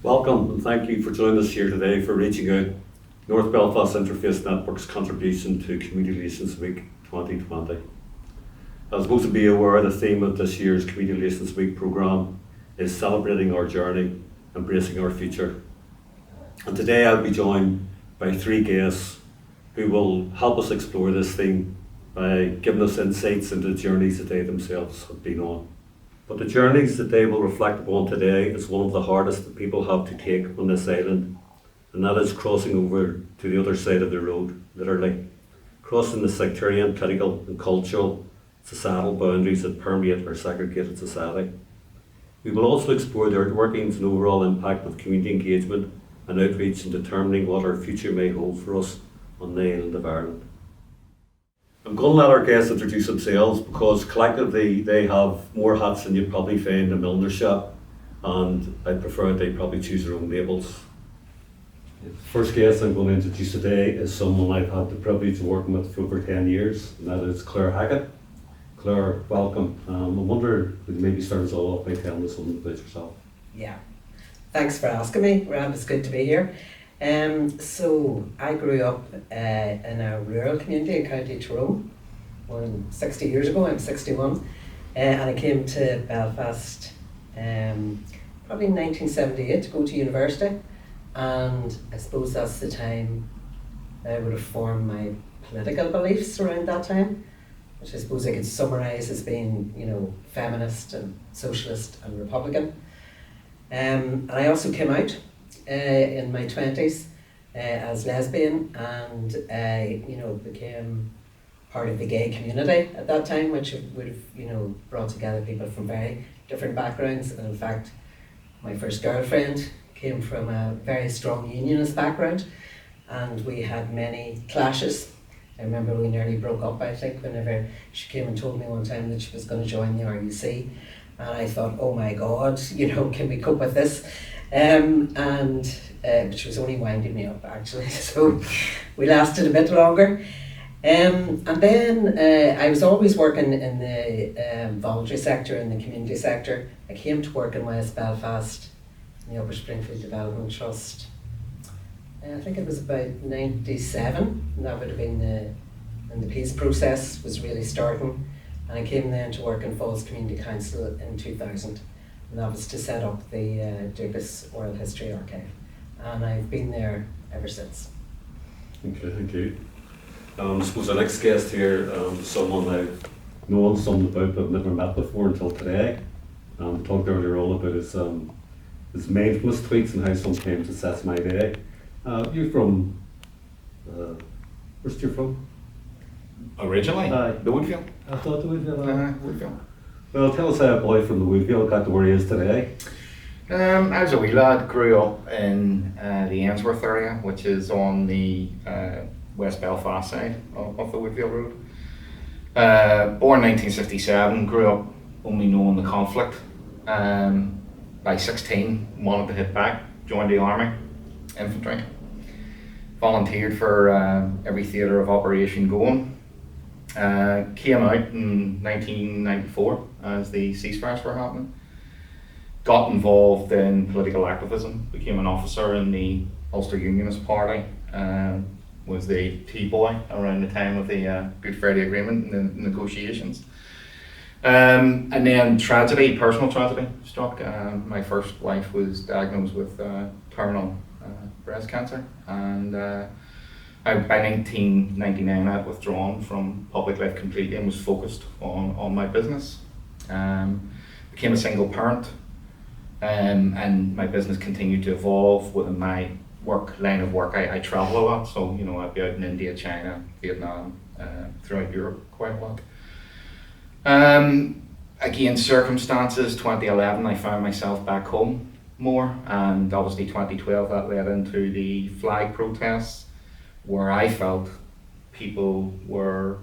Welcome and thank you for joining us here today for Reaching Out, North Belfast Interface Network's contribution to Community Relations Week 2020. As most of you are aware, the theme of this year's Community Relations Week programme is celebrating our journey, embracing our future. And today I'll be joined by three guests who will help us explore this theme by giving us insights into the journeys that they themselves have been on. But the journeys that they will reflect upon today is one of the hardest that people have to take on this island, and that is crossing over to the other side of the road, literally. Crossing the sectarian, political and cultural, societal boundaries that permeate our segregated society. We will also explore the outworkings and overall impact of community engagement and outreach in determining what our future may hold for us on the island of Ireland. I'm going to let our guests introduce themselves because collectively they have more hats than you'd probably find in a milliner's shop, and I prefer they probably choose their own labels. The first guest I'm going to introduce today is someone I've had the privilege of working with for over 10 years, and that is Claire Hackett. Claire, welcome. I wonder, would you maybe start us all off by telling us something about yourself? Yeah, thanks for asking me, Rob. It's good to be here. So I grew up in a rural community in County Tyrone 60 years ago. I'm 61, and I came to Belfast probably in 1978 to go to university, and I suppose that's the time I would have formed my political beliefs around that time, which I suppose I could summarise as being, feminist and socialist and Republican. And I also came out in my 20s as lesbian, and I became part of the gay community at that time, which would have brought together people from very different backgrounds. And in fact, my first girlfriend came from a very strong unionist background, and we had many clashes. I remember we nearly broke up, I think, whenever she came and told me one time that she was going to join the RUC, and I thought, oh my God, can we cope with this? But she was only winding me up, actually, so we lasted a bit longer. And then I was always working in the voluntary sector, in the community sector. I came to work in West Belfast, in the Upper Springfield Development Trust. I think it was about 97, and that would have been when the peace process was really starting. And I came then to work in Falls Community Council in 2000. And that was to set up the Dukas Oral History Archive. And I've been there ever since. Okay, thank you. I suppose our next guest here is someone I've known something about but I've never met before until today. Talked earlier on about his mindfulness tweets and how sometimes it sets my day. You're from, where's you from? Originally? The Woodville. I thought the Woodville. Woodville. Well, tell us how a boy from the Woodville got to where he is today. I was a wee lad, grew up in the Ainsworth area, which is on the West Belfast side of the Woodville Road. Born 1967, grew up only knowing the conflict. By 16, wanted to hit back, joined the army, infantry. Volunteered for every theatre of operation going. Came out in 1994 as the ceasefires were happening. Got involved in political activism, became an officer in the Ulster Unionist Party, was the T-boy around the time of the Good Friday Agreement and the negotiations. And then personal tragedy struck. My first wife was diagnosed with terminal breast cancer, and by 1999 I had withdrawn from public life completely and was focused on my business. Became a single parent, and my business continued to evolve within my line of work. I travel a lot, so I'd be out in India, China, Vietnam, throughout Europe quite a lot. Again, circumstances, 2011 I found myself back home more, and obviously 2012 that led into the flag protests, where I felt people were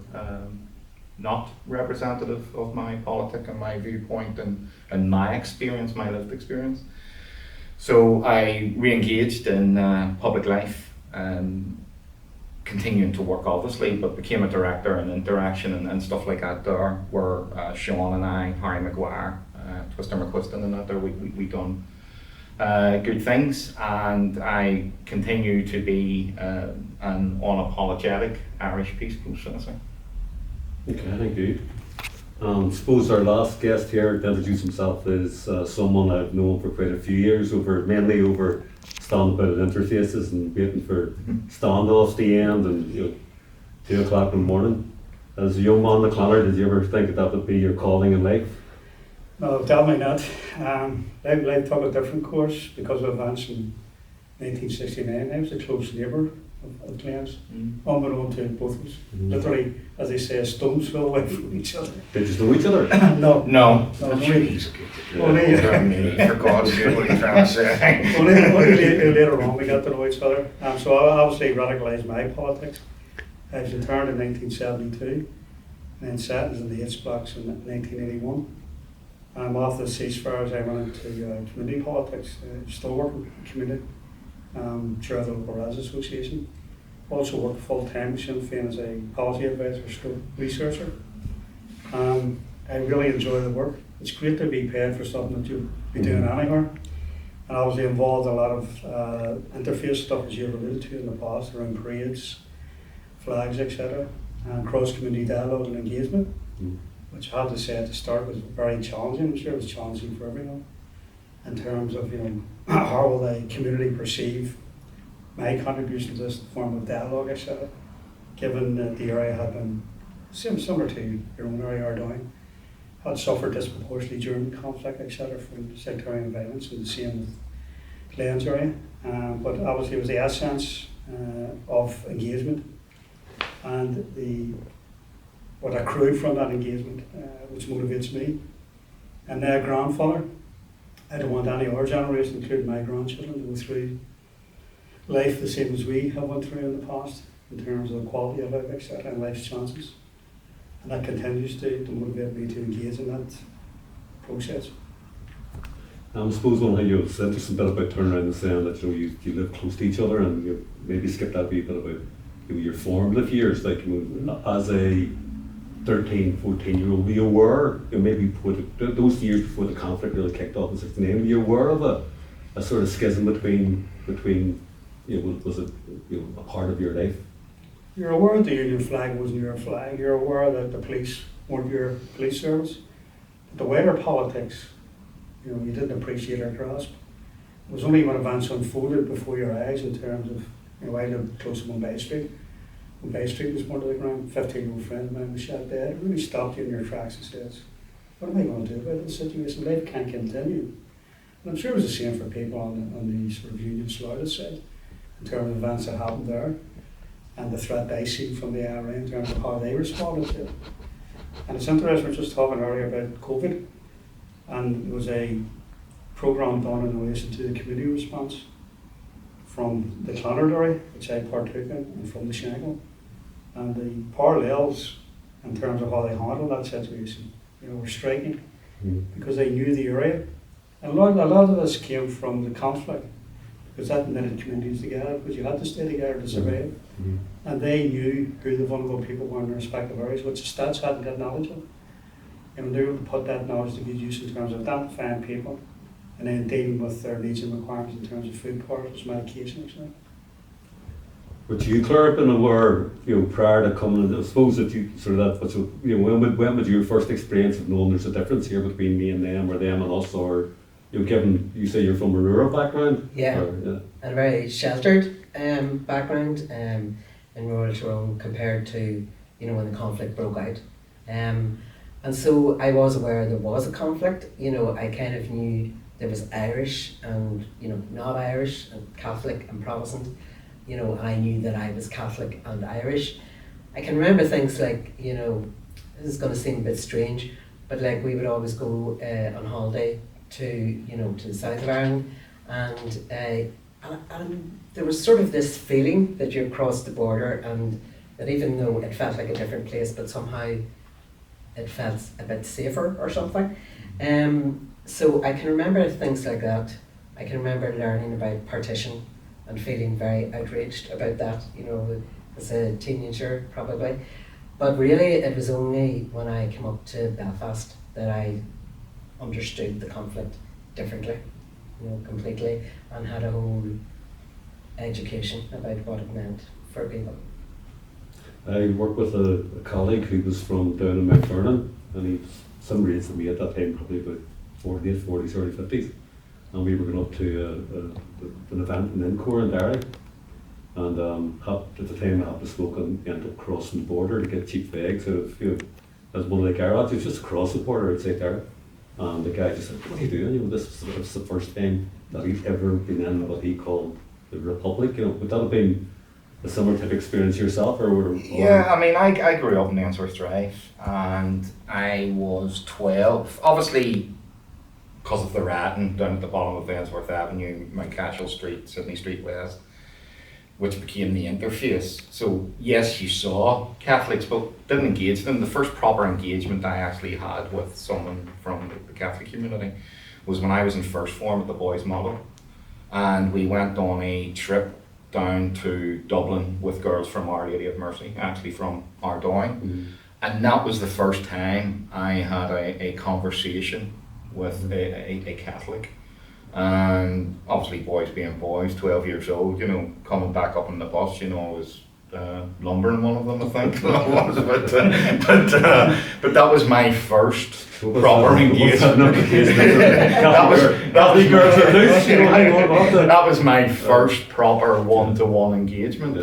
not representative of my politic and my viewpoint and my experience, my lived experience. So I re-engaged in public life, continuing to work obviously, but became a director in Interaction and stuff like that there, where Sean and I, Harry Maguire, Twister McQuiston and that there, we done good things, and I continue to be an unapologetic Irish peace processor. Okay, thank you. Suppose our last guest here to introduce himself is someone I've known for quite a few years, mainly over standing about at interfaces and waiting for standoffs to end and 2 o'clock in the morning. As a young man in the Clanner, did you ever think that would be your calling in life? No, definitely not. Life took a different course because of events in 1969. I was a close neighbour of Glenn's, unbeknown to both of us. Literally, as they say, a stone's throw away from each other. Did you know each other? No. No. Only, For God's sake, what are you trying to say? only later on we got to know each other. So I obviously radicalised my politics. I was returned in 1972 and then sentenced in the H blocks in 1981. After the ceasefires, I went into community politics, still working in community, chair of the local Res Association. Also worked full-time with Sinn Féin as a policy advisor, stroke researcher. I really enjoy the work. It's great to be paid for something that you'll be doing anywhere. And I was involved in a lot of interface stuff, as you've alluded to in the past, around parades, flags, etc., and cross-community dialogue and engagement. Which I have to say at the start was very challenging. I'm sure it was challenging for everyone in terms of how will the community perceive my contribution to this form of dialogue, etc. Given that the area had been similar to your own area are doing, had suffered disproportionately during the conflict, etc. from sectarian violence, and the same with Glenn's area. But obviously it was the essence of engagement and what accrued from that engagement, which motivates me. And now grandfather, I don't want any other generation, including my grandchildren, to go through life the same as we have went through in the past, in terms of the quality of life, etc., and life's chances. And that continues to motivate me to engage in that process. I suppose one thing it's interesting bit about turning around and saying that you live close to each other, and you maybe skip that wee bit about your formative years, like as a 13, 14-year-old, were you aware, maybe those years before the conflict really kicked off in 69, were you aware of a sort of schism between was it a part of your life? You're aware that the Union flag wasn't your flag. You're aware that the police weren't your police service. But the wider politics, you didn't appreciate or grasp. It was only when events unfolded before your eyes in terms of, I lived close to Mumbai Street. Mumbai Street was burned to the ground. 15-year-old friend of mine was shot dead. It really stopped you in your tracks and says, what am I going to do about this situation? Life can't continue. And I'm sure it was the same for people on the sort of Union Sloughter side, in terms of events that happened there, and the threat they see from the IRA in terms of how they responded to it. And it's interesting, we were just talking earlier about COVID, and there was a programme done in relation to the community response from the Clanner area, which I partook in, and from the Shankill. And the parallels in terms of how they handled that situation, were striking, because they knew the area. And a lot of this came from the conflict, because that knitted communities together, because you had to stay together to survive. And they knew who the vulnerable people were in their respective areas, which the stats hadn't got knowledge of. And they were able to put that knowledge to good use in terms of identifying people and then dealing with their needs and requirements in terms of food parcels, medication, etc. But you, Claire, have been aware, prior to coming in, I suppose that you sort of that, but so, when was your first experience of knowing there's a difference here between me and them, or them and us, or, given you say you're from a rural background? Yeah, and a very sheltered background in rural Tyrone compared to, when the conflict broke out. And so I was aware there was a conflict. I kind of knew there was Irish and, not Irish, and Catholic and Protestant. And I knew that I was Catholic and Irish. I can remember things like, this is going to seem a bit strange, but like we would always go on holiday to the south of Ireland, and there was sort of this feeling that you crossed the border, and that even though it felt like a different place, but somehow it felt a bit safer or something. So I can remember things like that. I can remember learning about partition and feeling very outraged about that, as a teenager probably. But really it was only when I came up to Belfast that I understood the conflict differently. completely, and had a whole education about what it meant for people. I worked with a colleague who was from down in Mount Vernon, and he was some age than me at that time, probably about 40s, 40s, early 50s. And we were going up to an event in Incore in Derry. And at the time I happened to smoke and ended up crossing the border to get cheap fags out of, as one of the garages just across the border outside there. And the guy just said, "What are you doing?" This was the first time that he'd ever been in what he called the Republic. Would that have been a similar type of experience yourself, or? Yeah, I mean, I grew up in Ainsworth Drive, and I was 12. Obviously, because of the ratting down at the bottom of Ainsworth Avenue, Mountcashel Street, Sydney Street West, which became the interface. So yes, you saw Catholics, but didn't engage them. The first proper engagement I actually had with someone from the Catholic community was when I was in first form at the boys' model, and we went on a trip down to Dublin with girls from Our Lady of Mercy, actually from Ardoyne. Mm. And that was the first time I had a conversation with a Catholic. And obviously boys being boys, 12 years old, coming back up on the bus, I was lumbering one of them, I think. But that was my first proper engagement. That was my first proper one-to-one engagement.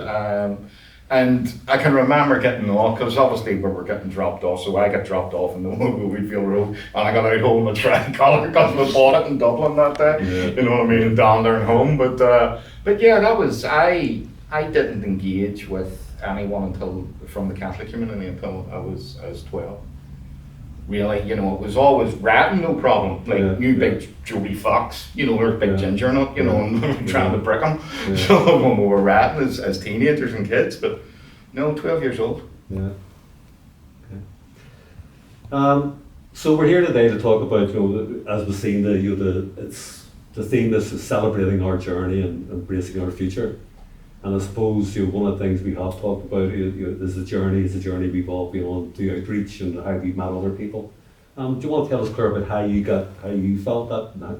And I can remember getting off, because obviously we were getting dropped off, so I got dropped off in the Wheatfield Road, and I got out home a tricolor because we bought it in Dublin that day, you know what I mean, and down there and home. But yeah, that was, I didn't engage with anyone from the Catholic community until I was 12. Really, it was always ratting, no problem. Like big Joey Fox, or big Ginger Nut, and trying to brick them. Yeah. So when we were ratting as teenagers and kids, but no, 12 years old. Yeah. Okay. So we're here today to talk about, as we've seen, the theme is celebrating our journey and embracing our future. And I suppose one of the things we have talked about is the journey we've all been on to outreach and how we've met other people. Do you want to tell us, Claire, about how you felt that, and how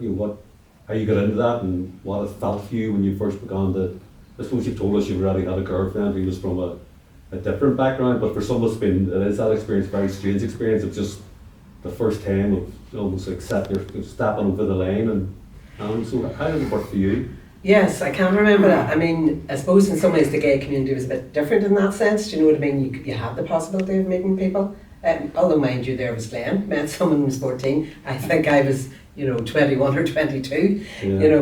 you got into that, and what it felt for you when you first began to? I suppose you told us you already had a girlfriend who was from a different background, but for some of us, it is that experience, very strange experience of just the first time of almost like stepping over the line, and so how did it work for you? Yes, I can remember that. I mean, I suppose in some ways the gay community was a bit different in that sense. Do you know what I mean? You had the possibility of meeting people. Although, mind you, there was Glenn, met someone who was 14. I think I was, 21 or 22,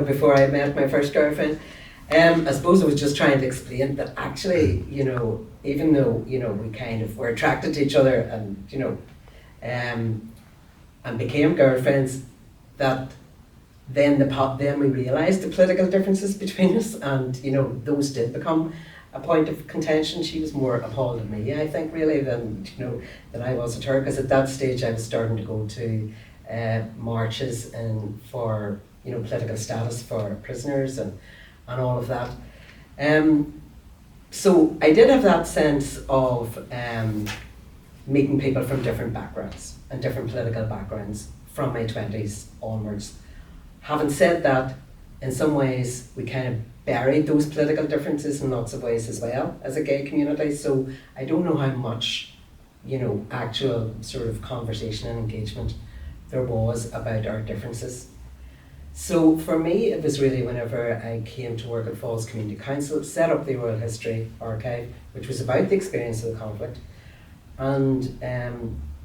before I met my first girlfriend. I suppose I was just trying to explain that actually, even though, we kind of were attracted to each other and, and became girlfriends, that then we realised the political differences between us, and those did become a point of contention. She was more appalled at me, I think, really, than I was at her, because at that stage I was starting to go to marches and for political status for prisoners and all of that. So I did have that sense of meeting people from different backgrounds and different political backgrounds from my 20s onwards. Having said that, in some ways we kind of buried those political differences in lots of ways as well as a gay community, so I don't know how much actual sort of conversation and engagement there was about our differences. So for me, it was really whenever I came to work at Falls Community Council, set up the Oral History Archive, which was about the experience of the conflict, and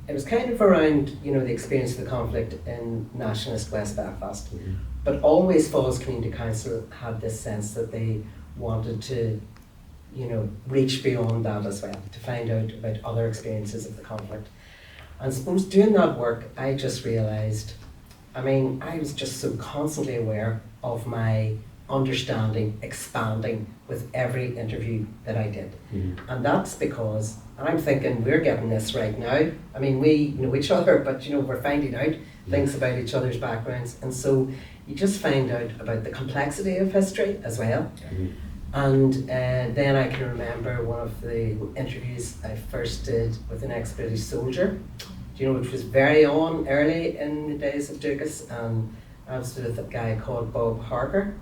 it was kind of around, the experience of the conflict in nationalist West Belfast. Mm-hmm. But always Falls Community Council had this sense that they wanted to, reach beyond that as well, to find out about other experiences of the conflict. And I suppose doing that work, I just realised, I was just so constantly aware of my understanding expanding with every interview that I did. Mm-hmm. And that's because, and I'm thinking we're getting this right now. We know each other, but we're finding out things about each other's backgrounds. And so you just find out about the complexity of history as well. Mm-hmm. And then I can remember one of the interviews I first did with an ex-British soldier, which was very early in the days of Dukas, and I was with a guy called Bob Harker.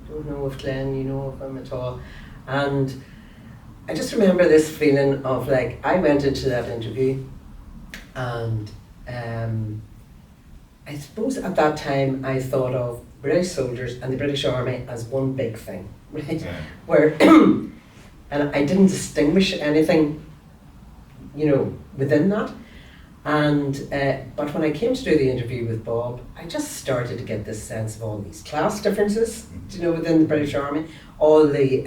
Don't know if Glenn, you know of him at all. And I just remember this feeling of like, I went into that interview and I suppose at that time I thought of British soldiers and the British Army as one big thing, right? Yeah. Where, and I didn't distinguish anything, within that. And but when I came to do the interview with Bob, I just started to get this sense of all these class differences, within the British Army, all the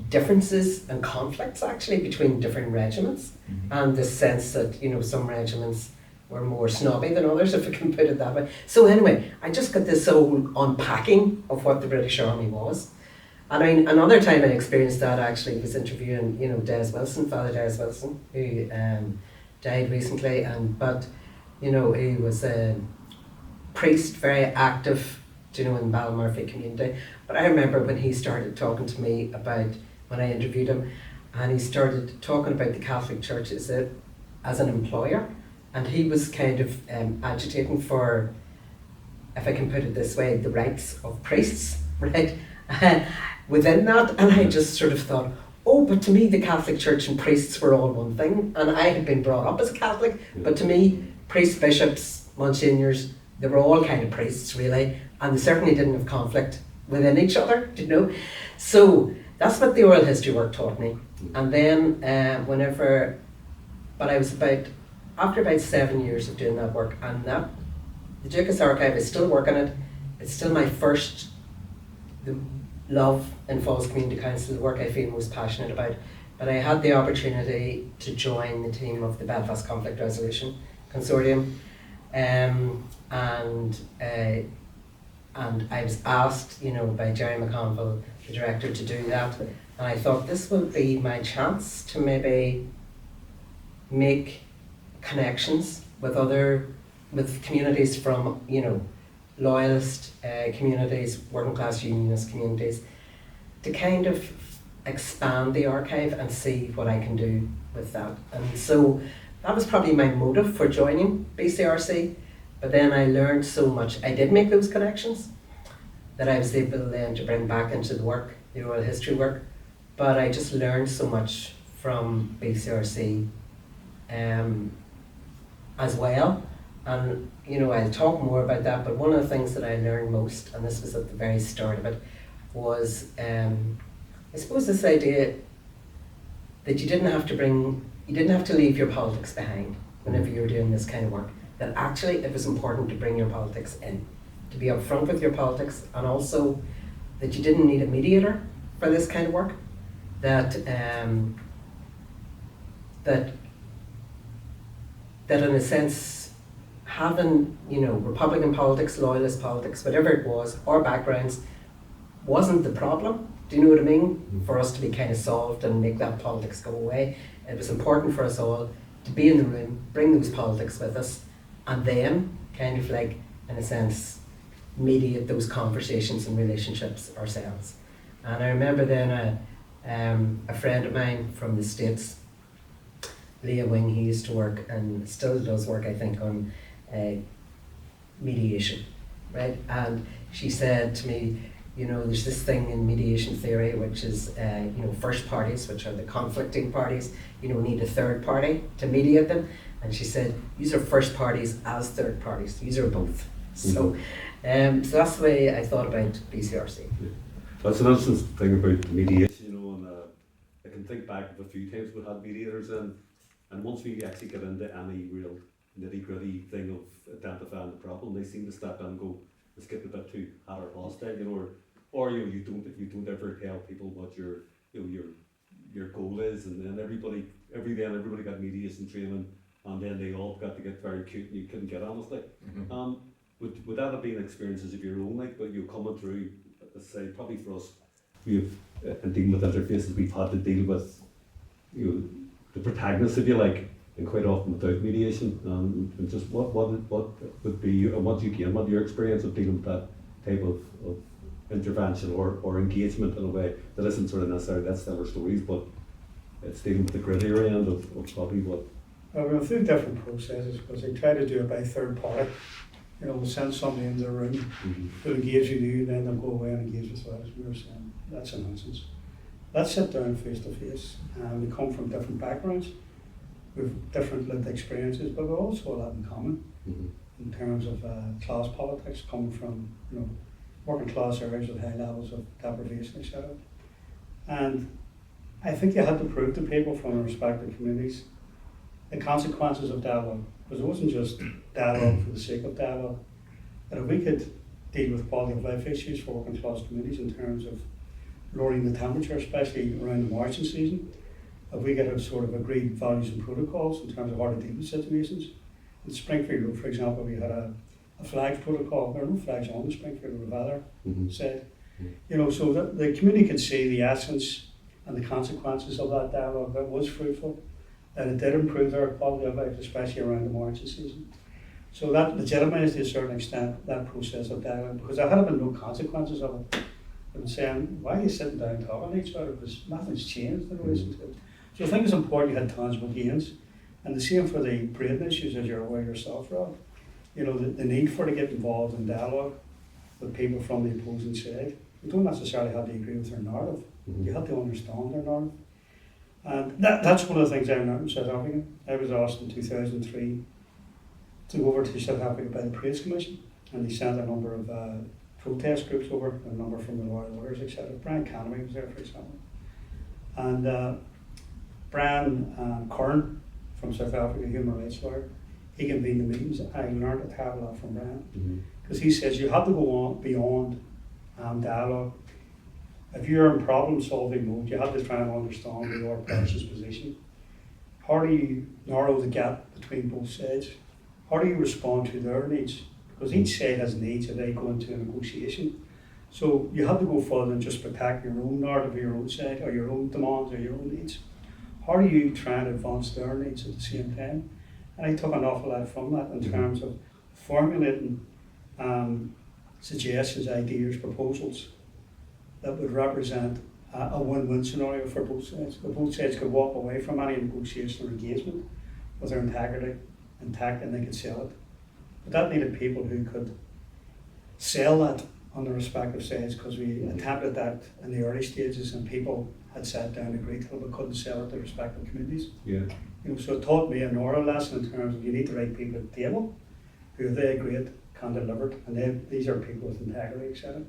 differences and conflicts actually between different regiments, and the sense that some regiments were more snobby than others, if I can put it that way. So anyway, I just got this whole unpacking of what the British Army was. And another time I experienced that actually was interviewing, Des Wilson, Father Des Wilson, who died recently, but he was a priest, very active, in the Ballymurphy community. But I remember when he started talking to me about, when I interviewed him, and he started talking about the Catholic Church as an employer, and he was kind of agitating for, if I can put it this way, the rights of priests, right? Within that, and I just sort of thought, oh, but to me the Catholic Church and priests were all one thing, and I had been brought up as a Catholic, but to me, priests, bishops, monsignors, they were all kind of priests really, and they certainly didn't have conflict within each other, So that's what the oral history work taught me. And then after about 7 years of doing that work, and the Dukas Archive is still working it, it's still my first love in Falls Community Council, the work I feel most passionate about. But I had the opportunity to join the team of the Belfast Conflict Resolution Consortium, and I was asked, by Jerry McConville, the director, to do that. And I thought this will be my chance to maybe make connections with communities from, loyalist communities, working class unionist communities, to kind of expand the archive and see what I can do with that. And so that was probably my motive for joining BCRC. But then I learned so much. I did make those connections that I was able then to bring back into the work, the oral history work. But I just learned so much from BCRC as well. And I'll talk more about that, but one of the things that I learned most, and this was at the very start of it, was I suppose this idea that you didn't have to leave your politics behind whenever you were doing this kind of work. That actually it was important to bring your politics in, to be upfront with your politics, and also that you didn't need a mediator for this kind of work. That in a sense, having Republican politics, loyalist politics, whatever it was, or backgrounds, wasn't the problem. Do you know what I mean? For us to be kind of solved and make that politics go away. It was important for us all to be in the room, bring those politics with us, and then kind of like, in a sense, mediate those conversations and relationships ourselves. And I remember then a friend of mine from the States, Leah Wing, he used to work and still does work, I think, on mediation, right? And she said to me, there's this thing in mediation theory, which is, first parties, which are the conflicting parties, need a third party to mediate them. And she said, these are first parties as third parties. These are both. So that's the way I thought about BCRC. Yeah. That's an interesting thing about mediation, and I can think back of a few times we had mediators in, and once we actually get into any real nitty-gritty thing of identifying the problem, they seem to step in and go, it's getting a bit too hot or hostile, or you don't ever tell people what your goal is, and then everybody got mediation training, and then they all got to get very cute and you couldn't get on with it. Would that have been experiences of your own, like, but you're coming through, let's say, probably for us, in dealing with interfaces, we've had to deal with the protagonists, if you like, and quite often without mediation. And just what would be, and what you gain, what your experience of dealing with that type of intervention or engagement in a way that isn't sort of necessarily that's our stories, but it's dealing with the grittier end of probably what. Well, we went through different processes because they try to do it by third party. You know, we'll send somebody into the room to engage with you, then they'll go away and engage with us. We were saying, that's a nonsense. Let's sit down face to face. We come from different backgrounds, we've different lived experiences, but we also a lot in common in terms of class politics, coming from, you know, working class areas with high levels of deprivation, etc. And I think you had to prove to people from the respective communities the consequences of dialogue, because it wasn't just dialogue for the sake of dialogue. That if we could deal with quality of life issues for working class communities in terms of lowering the temperature, especially around the marching season, if we get a sort of agreed values and protocols in terms of how to deal with situations. In Springfield Road, for example, we had a flags protocol. There are no flags on the Springfield Road, rather said. You know, so that the community could see the essence and the consequences of that dialogue. That was fruitful, and it did improve their quality of life, especially around the marching season. So that legitimized to a certain extent that process of dialogue, because there had been no consequences of it. And saying, why are you sitting down talking to each other? Because nothing's changed in relation to it. So I think it's important you had tangible gains. And the same for the Braden issues, as you're aware yourself, Rob. You know, the need for to get involved in dialogue with people from the opposing side. You don't necessarily have to agree with their narrative. You have to understand their narrative. And that's one of the things I learned in South Africa. I was asked in 2003 to go over to South Africa by the Praise Commission, and they sent a number of protest groups over, a number from the Loyal Orders, etc. Brian Canamy was there, for example. And Brian Curran from South Africa, human rights lawyer, he convened the meetings. I learned a hell of a lot from Brian, because he says you have to go on beyond dialogue. If you're in problem-solving mode, you have to try and understand the other person's position. How do you narrow the gap between both sides? How do you respond to their needs? Because each side has needs and they go into a negotiation. So you have to go further than just protect your own narrative, your own side, or your own demands, or your own needs. How do you try and advance their needs at the same time? And I took an awful lot from that in terms of formulating suggestions, ideas, proposals that would represent a win-win scenario for both sides. But both sides could walk away from any negotiation or engagement with their integrity intact, and they could sell it. But that needed people who could sell that on the respective sides, because we attempted that in the early stages and people had sat down and agreed to it but couldn't sell it to respective communities. Yeah. You know, so it taught me a moral lesson in terms of you need the right people at the table who, if they agreed, can deliver it, and these are people with integrity, etc.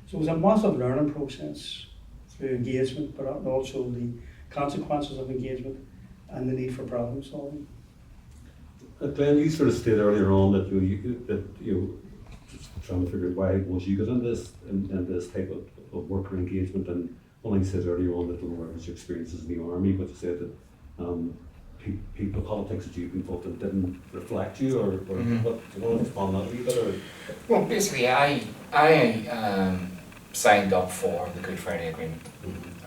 So it was a massive learning process through engagement, but also the consequences of engagement and the need for problem solving. Glenn, you sort of stated earlier on that you just trying to figure out why once you got in this type of worker engagement, and one thing you said earlier on that there were your experiences in the army, but you said that people politics that you've been involved in didn't reflect you, or what? Do you want to expand that a wee bit? Or? Well, basically, I signed up for the Good Friday Agreement.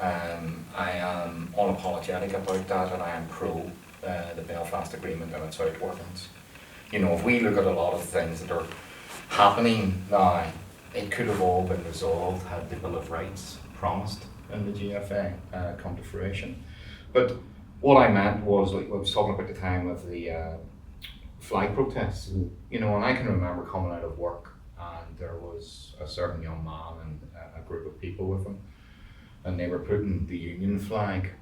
I am unapologetic about that, and I am pro the Belfast Agreement and its outworkings. You know, if we look at a lot of things that are happening now, it could have all been resolved had the Bill of Rights promised in the GFA come to fruition. But what I meant was, like I was talking about the time of the flag protests, you know, and I can remember coming out of work and there was a certain young man and a group of people with him, and they were putting the Union flag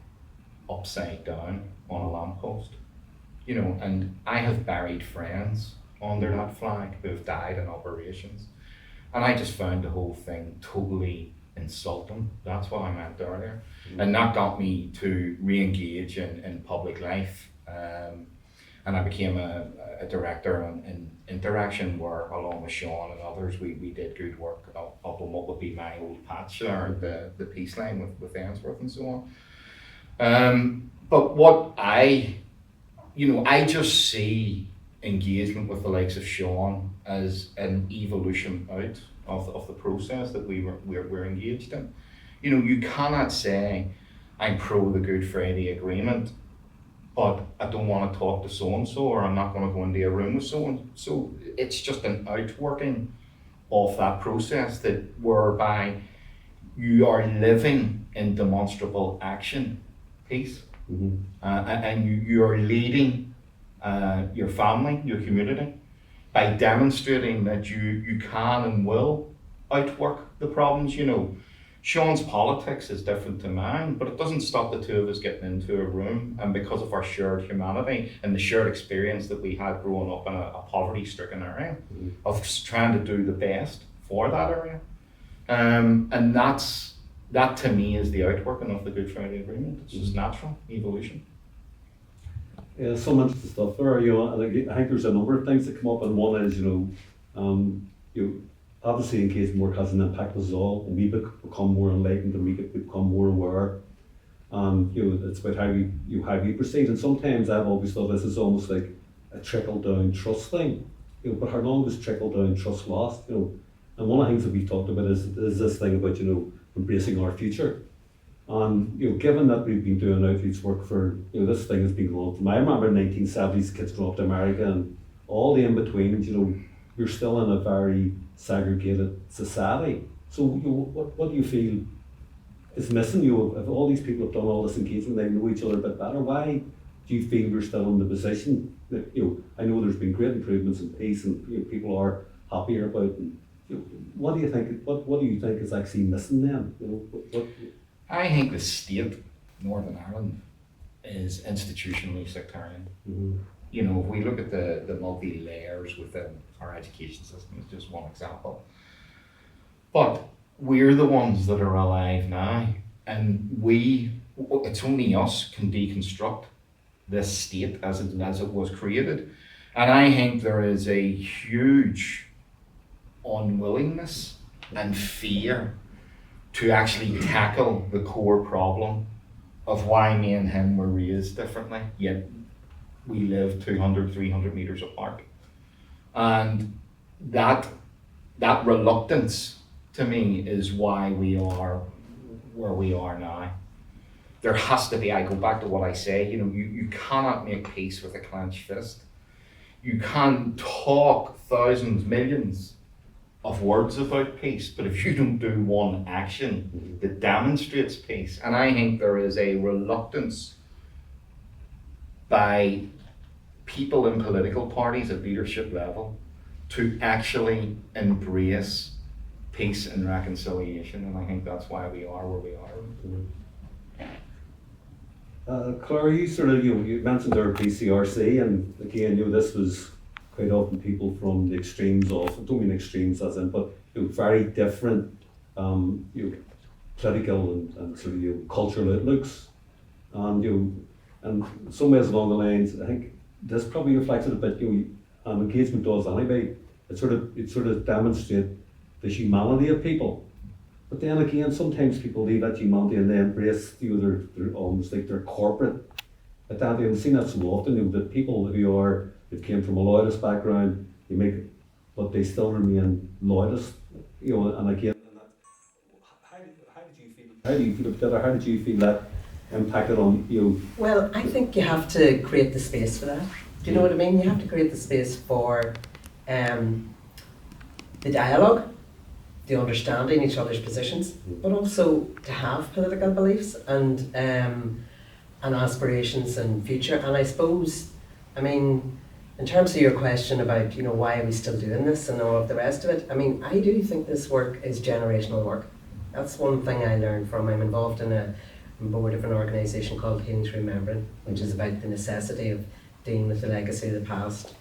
upside down on a lamppost, you know, and I have buried friends under that flag who have died in operations, and I just found the whole thing totally insulting. That's what I meant earlier. And that got me to re-engage in public life, and I became a director in Interaction, where along with Sean and others we did good work up on what would be my old patch there, the peace line with Ainsworth and so on. But what I just see engagement with the likes of Sean as an evolution out of the process that we're engaged in. You know, you cannot say I'm pro the Good Friday Agreement, but I don't want to talk to so-and-so, or I'm not going to go into a room with so-and-so. It's just an outworking of that process that whereby you are living in demonstrable action, peace, and you are leading your family, your community, by demonstrating that you can and will outwork the problems. You know, Sean's politics is different to mine, but it doesn't stop the two of us getting into a room, and because of our shared humanity and the shared experience that we had growing up in a poverty-stricken area, of trying to do the best for that area. And that to me is the outworking of the Good Friday Agreement. It's just natural evolution. Yeah, some interesting stuff there, you know, and I think there's a number of things that come up, and one is, you know, obviously engagement work has an impact on us all, and we become more enlightened and we become more aware. You know, it's about how we proceed, and sometimes I've always thought this is almost like a trickle-down trust thing, you know, but how long does trickle-down trust last, you know? And one of the things that we've talked about is this thing about, you know, embracing our future. And, you know, given that we've been doing outreach work for, you know, this thing has been going on from, I remember in the 1970s, kids going up to America and all the in-betweens, you know, you're still in a very segregated society. So, you know, what do you feel is missing? You know, if all these people have done all this engagement, they know each other a bit better, why do you feel we're still in the position that, you know, I know there's been great improvements in peace and, you know, people are happier about it. And, you know, what do you think is actually missing then? You know, what I think the state, Northern Ireland, is institutionally sectarian. Mm-hmm. You know, if we look at the multi-layers within our education system, it's just one example. But we're the ones that are alive now, and it's only us can deconstruct this state as it was created. And I think there is a huge unwillingness and fear to actually tackle the core problem of why me and him were raised differently, yet we live 200, 300 meters apart. And that reluctance to me is why we are where we are now. There has to be, I go back to what I say, you know, you cannot make peace with a clenched fist. You can talk thousands, millions of words about peace, but if you don't do one action that demonstrates peace, and I think there is a reluctance by people in political parties at leadership level to actually embrace peace and reconciliation, and I think that's why we are where we are. Clara, you mentioned our PCRC, and again, you know, this was quite often people from the extremes of, I don't mean extremes as in, but, you know, very different, you know, political and sort of, you know, cultural outlooks, and, you know, and some ways along the lines, I think this probably reflected a bit, you know, engagement does anyway. It sort of demonstrates the humanity of people. But then again, sometimes people leave that humanity and they embrace, you know, they're almost like they're corporate identity. I've seen that so often, you know, that people who came from a loyalist background, but they still remain loyalist, you know, and again, how did you feel about that, or how did you feel that impacted on you? Well, I think you have to create the space for that. Do you know what I mean? You have to create the space for the dialogue, the understanding each other's positions, but also to have political beliefs and aspirations and future. And I suppose, I mean, in terms of your question about, you know, why are we still doing this and all of the rest of it, I mean, I do think this work is generational work. That's one thing I learned from, I'm involved in a board of an organisation called Healing Through Remembering, which is about the necessity of dealing with the legacy of the past,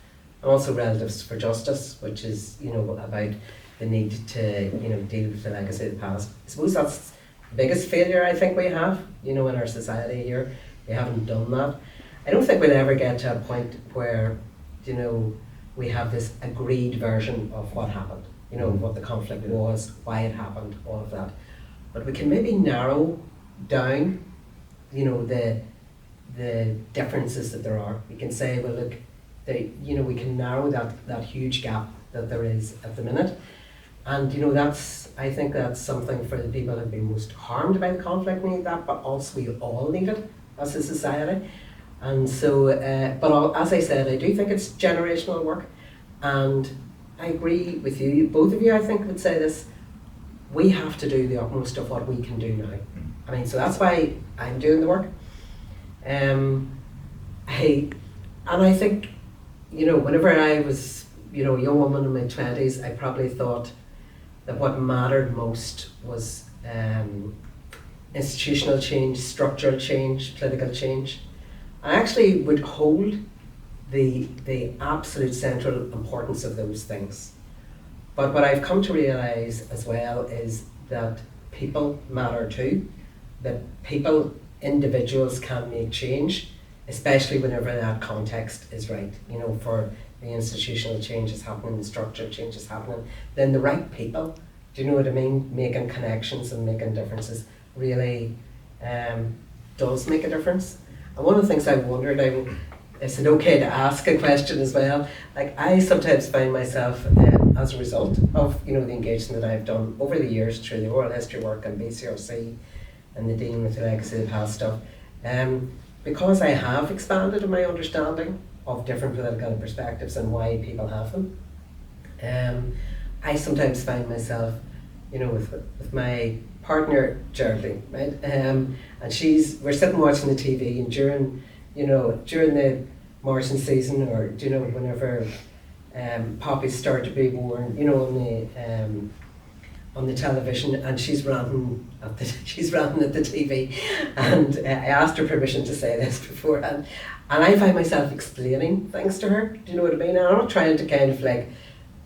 and also Relatives for Justice, which is, you know, about the need to, you know, deal with the legacy of the past. I suppose that's the biggest failure I think we have, you know, in our society here. We haven't done that. I don't think we'll ever get to a point where, you know, we have this agreed version of what happened, you know, what the conflict was, why it happened, all of that. But we can maybe narrow down, you know, the differences that there are. We can say, well, look, you know, we can narrow that huge gap that there is at the minute. And, you know, I think that's something for the people that have been most harmed by the conflict need that, but also we all need it as a society. And so, but as I said, I do think it's generational work. And I agree with you, both of you, I think, would say this. We have to do the utmost of what we can do now. I mean, so that's why I'm doing the work. And I think, you know, whenever I was you know, a young woman in my 20s, I probably thought that what mattered most was institutional change, structural change, political change. I actually would hold the absolute central importance of those things. But what I've come to realise as well is that people matter too, that people, individuals can make change, especially whenever that context is right. You know, for the institutional change is happening, the structural change is happening, then the right people, do you know what I mean, making connections and making differences really does make a difference. And one of the things I wondered, is it okay to ask a question as well? Like, I sometimes find myself, as a result of, you know, the engagement that I've done over the years through the oral history work and BCRC and the dealing with the legacy of the past stuff, because I have expanded in my understanding of different political perspectives and why people have them, I sometimes find myself, you know, with my partner Geraldine, right? And we're sitting watching the TV, and during the marching season, or you know, whenever poppies start to be worn, you know, on the television, and she's ranting at the TV, and I asked her permission to say this beforehand, and I find myself explaining things to her. Do you know what I mean? And I'm not trying to kind of like,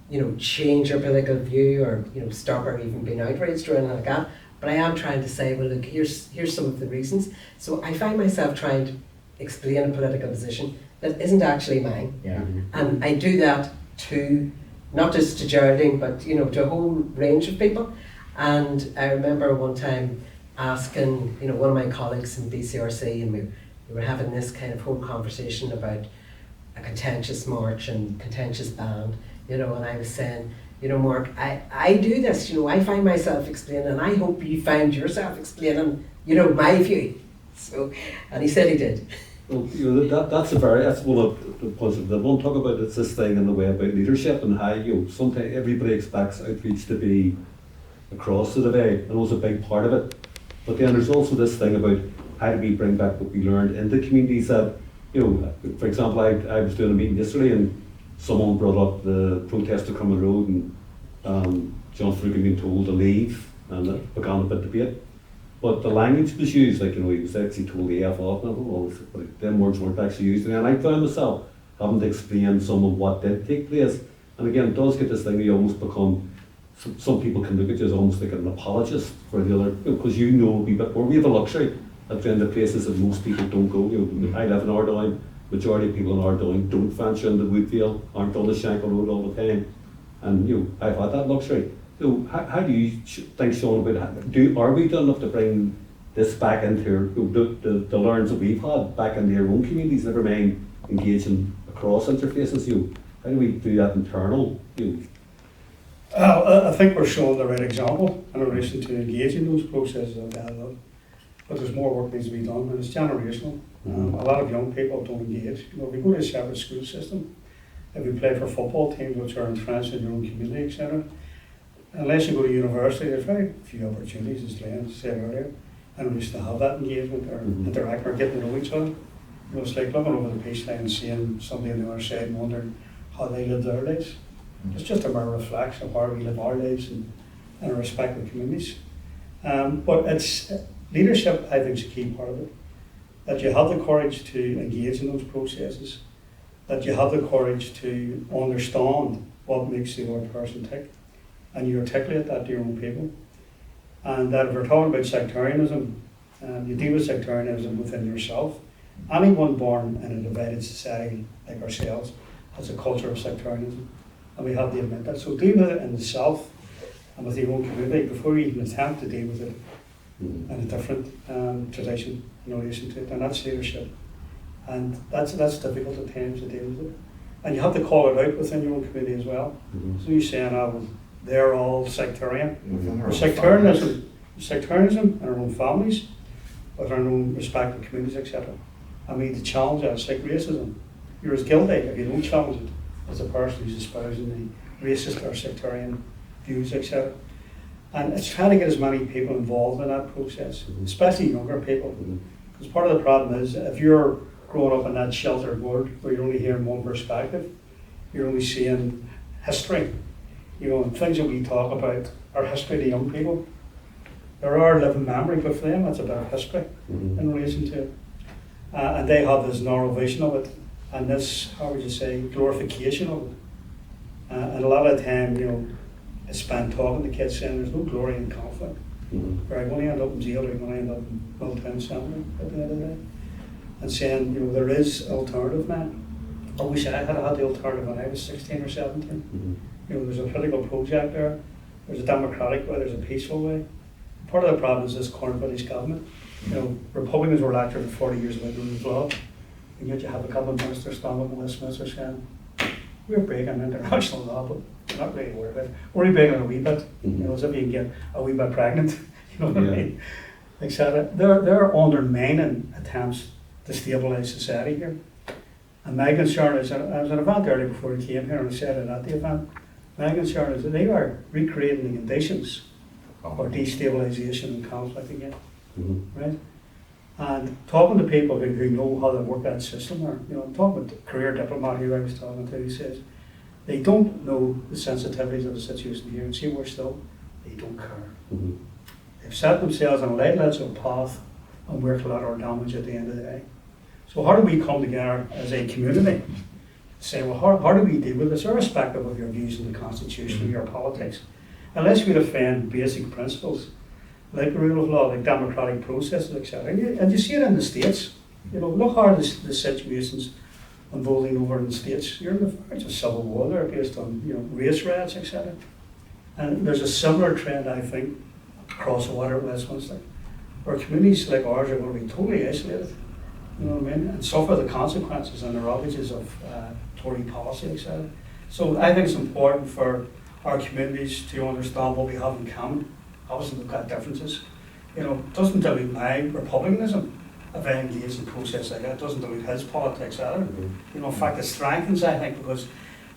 you know, change her political view or, you know, stop her even being outraged or anything like that. But I am trying to say, well, look, here's some of the reasons. So I find myself trying to explain a political position that isn't actually mine. Yeah. And I do that to, not just to Geraldine, but, you know, to a whole range of people. And I remember one time asking, you know, one of my colleagues in BCRC, and we were having this kind of whole conversation about a contentious march and contentious band, you know, and I was saying, you know, Mark, I do this, you know, I find myself explaining, and I hope you find yourself explaining, you know, my view. So, and he said he did. Well, you know, that's one of the points that I want to talk about. It's this thing in the way about leadership and how, you know, sometimes everybody expects outreach to be across the divide, and was a big part of it. But then there's also this thing about how do we bring back what we learned into communities that, you know, for example, I was doing a meeting yesterday, and someone brought up the protest to Crumlin Road, and John Frugan being told to leave, and it began a bit of debate. But the language was used, like, you know, he was actually told the F off, and all this, but them words weren't actually used. And I found myself having to explain some of what did take place. And again, it does get this thing where you almost become, some people can look at you as almost like an apologist for the other, because you know a wee bit more. We have a luxury at the end of places that most people don't go. You know, I live in Ardoyne. Majority of people in Ardoyne don't venture into Woodvale, aren't on the Shankill Road all the time, and you know, I've had that luxury. So how do you think, Sean, about are we done enough to bring this back into the learns that we've had back into our own communities, never mind engaging across interfaces? You know, how do we do that internal? You know? I think we're showing the right example in relation to engaging those processes of dialogue. But there's more work needs to be done, and it's generational. A lot of young people don't engage. You know, we go to a separate school system. If we play for football teams which are entrenched in your own community, etc., unless you go to university, there's very few opportunities, as Glenn said earlier, and we used to have that engagement or interact or getting to know each other. You know, it's like looking over the peace line and seeing somebody on the other side and wondering how they live their lives. It's just a mere reflection of how we live our lives in our respective communities. But it's leadership, I think, is a key part of it. That you have the courage to engage in those processes, that you have the courage to understand what makes the other person tick, and you articulate that to your own people. And that if we're talking about sectarianism, you deal with sectarianism within yourself. Anyone born in a divided society like ourselves has a culture of sectarianism, and we have to admit that. So deal with it in the self and with your own community before you even attempt to deal with it in a different tradition in relation to it, and that's leadership. And that's difficult at times to deal with it. And you have to call it out within your own community as well. So you're saying, well, they're all sectarian. Sectarianism in our own families, with our own respective communities, etc. And we need to challenge that. It's like racism. You're as guilty if you don't challenge it as a person who's espousing the racist or sectarian views, etc. And it's trying to get as many people involved in that process, especially younger people. Because part of the problem is if you're growing up in that sheltered world where you're only hearing one perspective, you're only seeing history, and things that we talk about are history to young people. There are living memory, but for them it's about history in relation to it. And they have this narrow vision of it, and this, how would you say, glorification of it. And a lot of the time, it's spent talking to kids saying there's no glory in conflict. Right, when you end up in jail, or when you end up in Milltown Cemetery at the end of the day, and saying, there is alternative now. I wish I had had the alternative when I was 16 or 17. There's a political project there, there's a democratic way, there's a peaceful way. Part of the problem is this corner British government. Republicans were elected for 40 years about rule of law, and yet you have a couple of ministers standing up in Westminster saying, we're breaking international law, but we're not really worried about it. We're only breaking it a wee bit, as if you can get a wee bit pregnant, you know what I mean? Etc. They're undermining attempts to stabilise society here. And my concern is, I was at an event earlier before I came here, and I said it at the event, my concern is that they are recreating the conditions for destabilisation and conflict again, right? And talking to people who know how to work that system, or I'm talking with a career diplomat who I was talking to, he says they don't know the sensitivities of the situation here, and see we're still, they don't care. They've set themselves on a light-led path, and we're collateral damage at the end of the day. So how do we come together as a community? Say, well, how do we deal with this, irrespective of your views on the Constitution or your politics? Unless we defend basic principles like the rule of law, like democratic processes, etc. And you see it in the States. Look how the situations unfolding over in the States. You're in the verge of civil war there based on race riots, etc. And there's a similar trend, I think, across the water at Westminster, where communities like ours are going to be totally isolated. You know what I mean? And suffer the consequences and the ravages of Tory policy, etc. So I think it's important for our communities to understand what we have in common. Obviously we've got differences. It doesn't dilute my republicanism if I engage in process like that. It doesn't dilute his politics either. In fact it strengthens, I think, because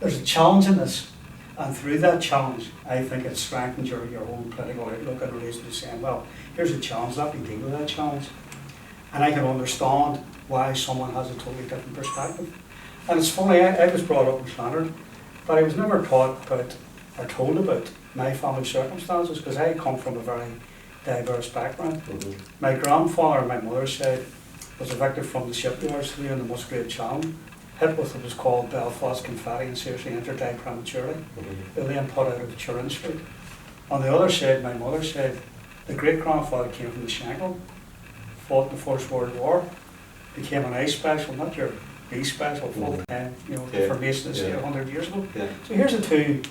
there's a challenge in this. And through that challenge, I think it strengthens your whole political outlook in relation to saying, well, here's a challenge, let me deal with that challenge. And I can understand why someone has a totally different perspective. And it's funny, I was brought up in Flanders, but I was never taught about or told about my family circumstances, because I come from a very diverse background. My grandfather on my mother's side was evicted from the shipyards here in the Musgrave Channel, hit with what was called Belfast confetti and seriously injured, died prematurely. They then put out of Turin Street. On the other side, my mother's side, the great-grandfather came from the Shankill, fought in the First World War, became an A special, not your B special, full-time, for Masons 100 years ago. So here's the two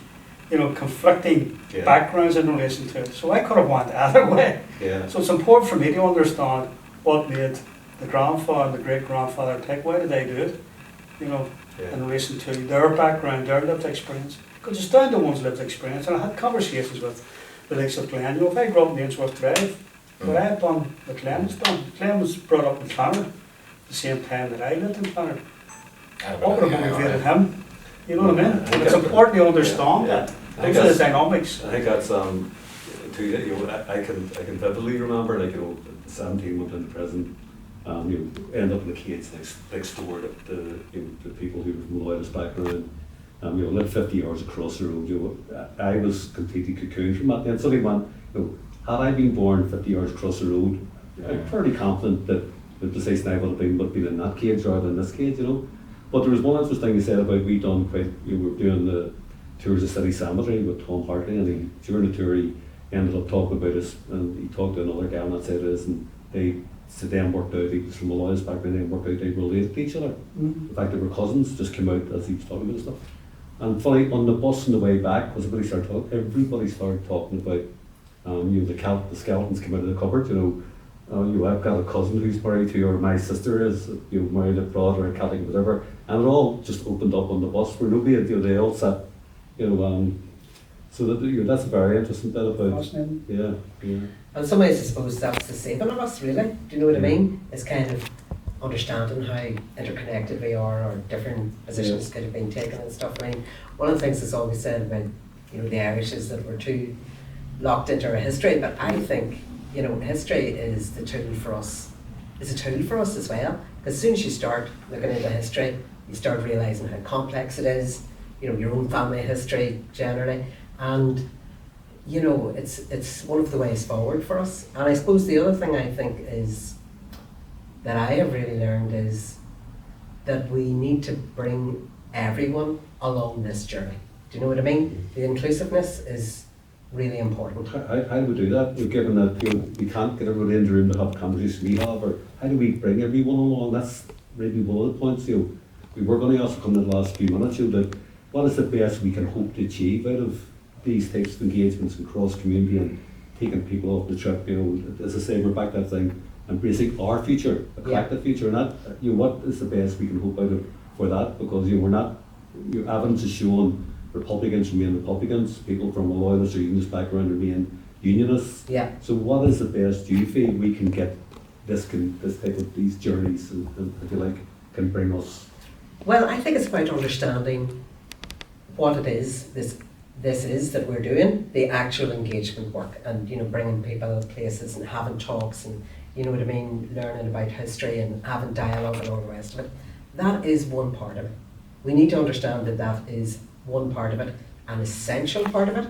conflicting backgrounds in relation to it. So I could have went either way. So it's important for me to understand what made the grandfather and the great-grandfather tick. Why did they do it? In relation to their background, their lived experience. Because it's down to one's lived experience. And I had conversations with the likes of Glenn. If I grew up in Ainsworth Drive, what I had done, what Glenn was done. Glenn was brought up in Flanders at the same time that I lived in Flanders. What would have motivated him? You know what I mean? And it's important to understand that. Those are the dynamics. I think that's I can vividly remember, 17 went into prison, end up in the cage next door to the people who were from the loudest background, lived 50 hours across the road. I was completely cocooned from that. And suddenly went, had I been born 50 hours across the road, I'm fairly confident that the decision I would have been in that cage rather than this cage, But there was one interesting thing he said about we were doing the tours of City Cemetery with Tom Hartley, and during the tour he ended up talking about us, and he talked to another guy on that side of us, and they worked out, he was from a lawyer's background, they worked out they related to each other. In fact, they were cousins, just came out as he was talking about stuff. And funny, on the bus on the way back, everybody started talking about the skeletons came out of the cupboard, I've got a cousin who's married to, or my sister is married abroad, or a Catholic, whatever, and it all just opened up on the bus where nobody had, they all sat, so that that's a very interesting bit about. Yeah. And in some ways, I suppose that's the saving of us, really. Do you know what I mean? It's kind of understanding how interconnected we are, or different positions could have been taken and stuff. I mean, one of the things that's always said about the Irish is that we're too locked into our history, but I think history is the tool for us. It's a tool for us as well. Because as soon as you start looking into history, you start realising how complex it is. your own family history generally, and it's one of the ways forward for us. And I suppose the other thing I think is that I have really learned is that we need to bring everyone along this journey. Do you know what I mean? The inclusiveness is really important. How do we do that? Given that we can't get everybody in the room to have conversations we have, or how do we bring everyone along? That's maybe one of the points. We were going to also come in the last few minutes. That what is the best we can hope to achieve out of these types of engagements and cross community and taking people off the trip? As I say, we're back to that thing, embracing our future, a collective future, and that what is the best we can hope out of for that? Because we're not. Evidence is showing Republicans remain Republicans, people from a loyalist or unionist background remain unionists. Yeah. So what is the best you feel we can get this type of these journeys and if you like can bring us? Well, I think it's about understanding what it is this is that we're doing, the actual engagement work, and bringing people to places and having talks and learning about history and having dialogue and all the rest of it. That is one part of it. We need to understand that is one part of it, an essential part of it,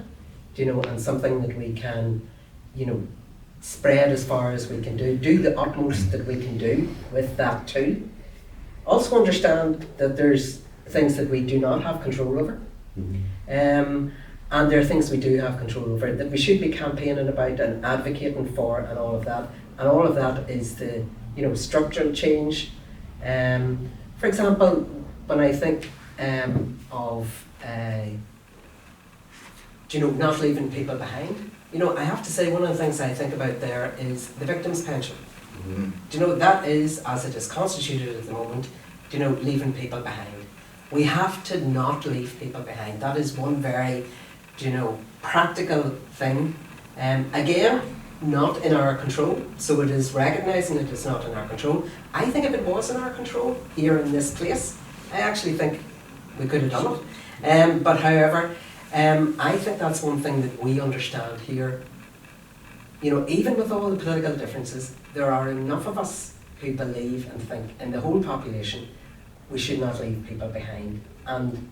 and something that we can, spread as far as we can do the utmost that we can do with that too. Also understand that there's things that we do not have control over. And there are things we do have control over that we should be campaigning about and advocating for and all of that. And all of that is the, structural change. For example, when I think of not leaving people behind, I have to say one of the things I think about there is the victim's pension. That is, as it is constituted at the moment, leaving people behind. We have to not leave people behind. That is one very, practical thing. Again, not in our control. So it is recognising it is not in our control. I think if it was in our control here in this place, I actually think we could have done it. But however, I think that's one thing that we understand here. Even with all the political differences, there are enough of us who believe and think in the whole population we should not leave people behind. And,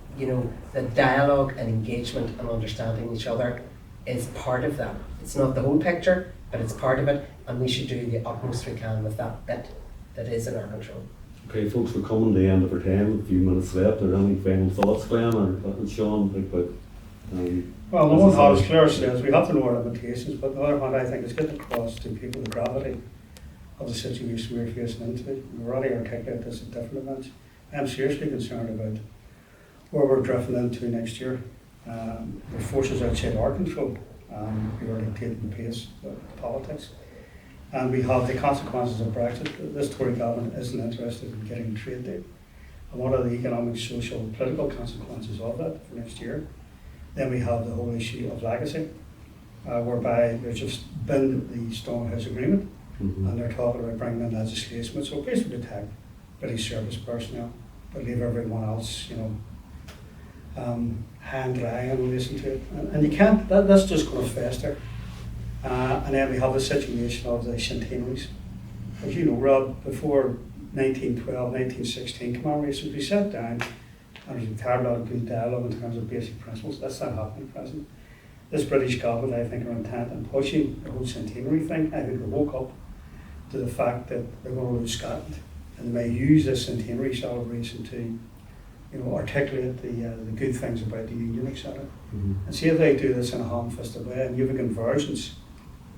the dialogue and engagement and understanding each other is part of that. It's not the whole picture, but it's part of it, and we should do the utmost we can with that bit that is in our control. Okay, folks, we're coming to the end of our time, a few minutes left. Are there any final thoughts, Glenn or Sean? Well, the one hand, as Claire says, we have to know our limitations, but the other hand, I think, is getting across to people the gravity of the situation we're facing into. We've already articulated this at different events. I'm seriously concerned about where we're drifting into next year. The forces outside our control who are dictating the pace of politics. And we have the consequences of Brexit. This Tory government isn't interested in getting a trade deal. And what are the economic, social, political consequences of that for next year? Then we have the whole issue of legacy, whereby there's just been the Stonehouse Agreement, and they're talking about bringing in legislation, which will basically protect British service personnel, but leave everyone else, hand dry in relation to it. And you can't, that's just going to fester. And then we have the situation of the centenaries. As you know, Rob, before 1912, 1916 commemorations, we sat down and there's a entire lot of good dialogue in terms of basic principles. That's not happening at present. This British government, I think, are intent on pushing the whole centenary thing. I think they woke up to the fact that they're going to lose Scotland, and they may use this centenary celebration to, articulate the good things about the Union, etc. And see if they do this in a ham-fisted way, and you have a convergence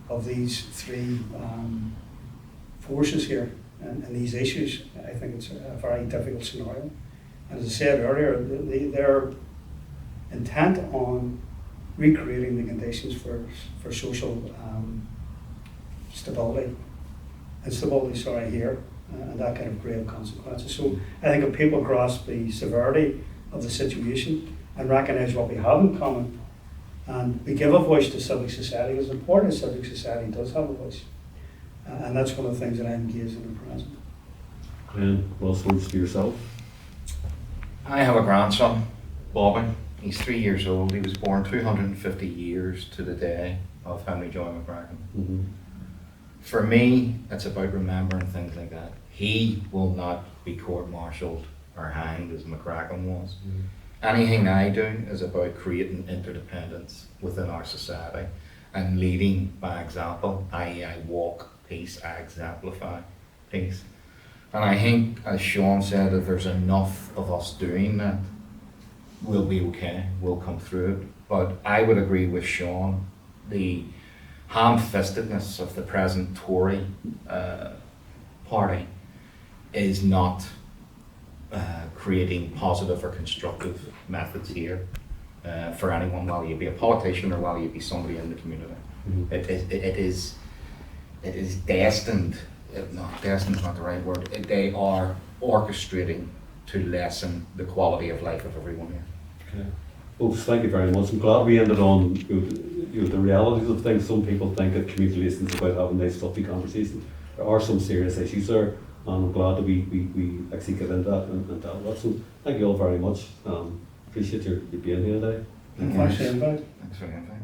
of these three forces here and these issues. I think it's a very difficult scenario. And as I said earlier, they're intent on recreating the conditions for social instability here, and that kind of grave consequences. So I think if people grasp the severity of the situation and recognise what we have in common, and we give a voice to civic society, it's important that civic society does have a voice. And that's one of the things that I'm engaged in at present. Glenn, last words to yourself. I have a grandson, Bobby. He's 3 years old. He was born 250 years to the day of Henry Joy McCracken. For me, it's about remembering things like that. He will not be court-martialed or hanged as McCracken was. anything I do is about creating interdependence within our society and leading by example, i.e. I walk peace, I exemplify peace. And I think, as Sean said, if there's enough of us doing that, we'll be okay, we'll come through it. But I would agree with Sean, the ham-fistedness of the present Tory party is not creating positive or constructive methods here for anyone, whether you be a politician or whether you be somebody in the community. Mhm. It is destined, no, destined is not the right word, they are orchestrating to lessen the quality of life of everyone here. Okay. Well, thank you very much. I'm glad we ended on the realities of things. Some people think that community relations is about having nice fluffy conversations. There are some serious issues there, and I'm glad that we actually get into that and dealt with. So thank you all very much. Appreciate your being here today. Thanks for the invite. Thanks for the invite.